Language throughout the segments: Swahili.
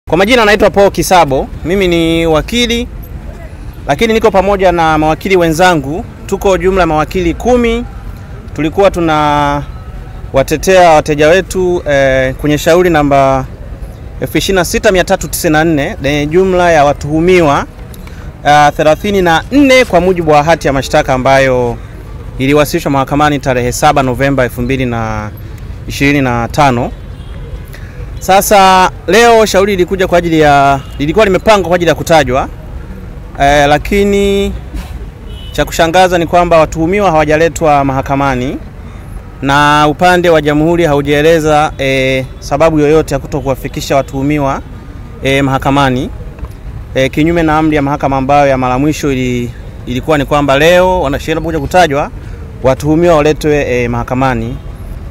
Kwa majina naitwa Paul Kisabo. Mimi ni wakili, lakini niko pamoja na mawakili wenzangu. Tuko jumla mawakili 10. Tulikuwa tuna watetea wateja wetu kwenye shauri namba 26394 lenye jumla ya watuhumiwa 34 kwa mujibu wa hati ya mashtaka ambayo iliwasilishwa mahakamani tarehe 7 Novemba 2025. Sasa leo shauri lilikuwa limepangwa kwa ajili ya kutajwa, lakini cha kushangaza ni kwamba watuhumiwa hawajaletwa mahakamani na upande wa jamhuri haujaeleza sababu yoyote ya kutokuwafikisha watuhumiwa mahakamani, kinyume na amri ya mahakama ambayo ya mara mwisho ilikuwa ni kwamba leo wanasheria kuja kutajwa watuhumiwa waletwe mahakamani.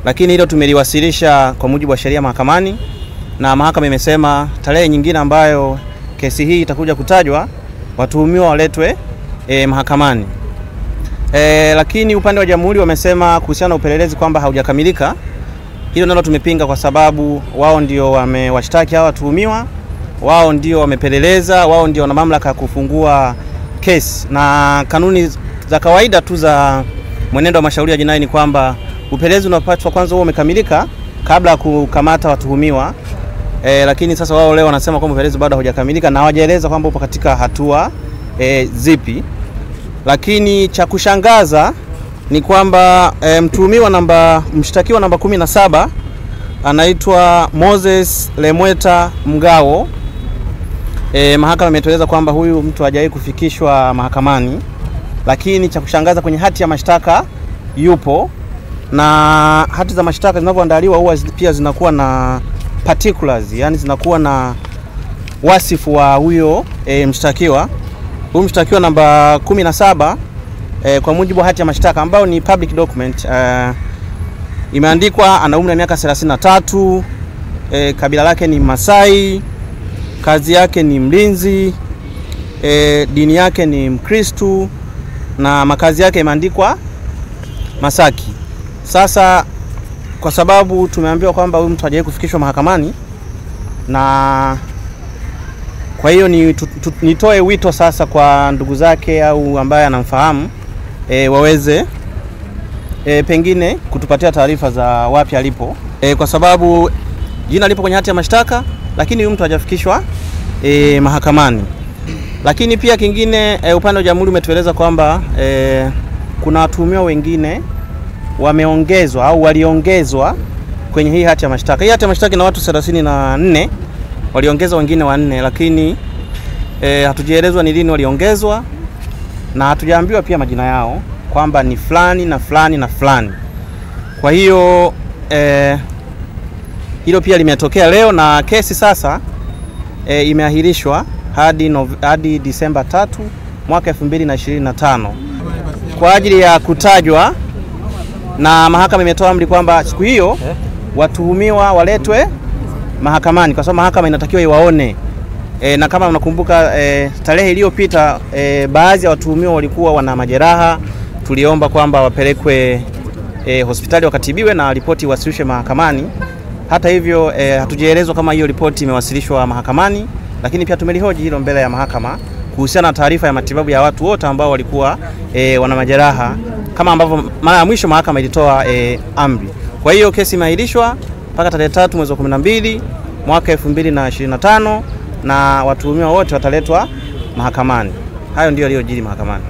Lakini hilo tumeliwasilisha kwa mujibu wa sheria mahakamani, na mahakama imesema tarehe nyingine ambayo kesi hii itakuja kutajwa watuhumiwa waletwe mahakamani. Lakini upande wa jamhuri wamesema kuhusiana na upelelezi kwamba haujakamilika. Hilo nalo tumepinga kwa sababu wao ndio wamewashtaki hawa watuhumiwa, wao ndio wamepeleleza, wao ndio wana mamlaka kufungua kesi, na kanuni za kawaida tu za mwenendo wa mashauri ya jinai ni kwamba upelelezi unapaswa kwanza huo umekamilika kabla ya kukamata watuhumiwa. Lakini sasa wao leo wanasema kwamba upelelezi bado haujakamilika na hawajaeleza kwamba upo katika hatua zipi. Lakini cha kushangaza ni kwamba mshtakiwa namba 17 anaitwa Moses Lemweta Mgao. Mahakama imetueleza kwamba huyu mtu hajawahi kufikishwa mahakamani, lakini cha kushangaza kwenye hati ya mashtaka yupo, na hati za mashtaka zinavyoandaliwa huwa pia zinakuwa na particulars, yani zinakuwa na wasifu wa huyo mshtakiwa. Huyu mshtakiwa namba 17 kwa mujibu wa hati ya mashtaka ambao ni public document, imeandikwa ana umri wa miaka 33, kabila lake ni Masai, kazi yake ni mlinzi, dini yake ni Mkristo, na makazi yake imeandikwa Masaki. Sasa kwa sababu tumeambiwa kwamba huyu mtu hajawahi kufikishwa mahakamani, na kwa hiyo nitoe wito sasa kwa ndugu zake au ambaye anamfahamu waweze pengine kutupatia taarifa za wapi alipo, kwa sababu jina lipo kwenye hati ya mashtaka, lakini huyu mtu hajafikishwa mahakamani. Lakini pia kingine, upande wa jamhuri umetueleza kwamba kuna watuhumiwa wengine wameongezwa au waliongezwa kwenye hii hati ya mashtaka. Hii hati ya mashtaka ina watu 34, waliongezwa wengine 4, lakini hatujaelezwa ni lini waliongezwa, na hatujaambiwa pia majina yao kwamba ni fulani na fulani na fulani. Kwa hiyo hilo pia limetokea leo, na kesi sasa imeahirishwa hadi Disemba 3 mwaka 2025 kwa ajili ya kutajwa, na mahakama imetoa amri kwamba siku hiyo watuhumiwa waletwe mahakamani kwa sababu mahakama inatakiwa iwaone. Na kama mnakumbuka tarehe iliyopita baadhi ya watuhumiwa walikuwa wana majeraha, tuliomba kwamba wapelekwe hospitali wakatibiwe na ripoti iwasilishwe mahakamani. Hata hivyo hatujaelezwa kama hiyo ripoti imewasilishwa mahakamani, lakini pia tumelihoji hilo mbele ya mahakama kuhusiana na taarifa ya matibabu ya watu wote ambao walikuwa wana majeraha kama ambavyo mara ya mwisho mahakama ilitoa amri. Kwa hiyo kesi imeahirishwa mpaka tarehe 3 mwezi wa 12 mwaka 2025 na watuhumiwa wote wataletwa mahakamani. Hayo ndio yaliyojiri mahakamani.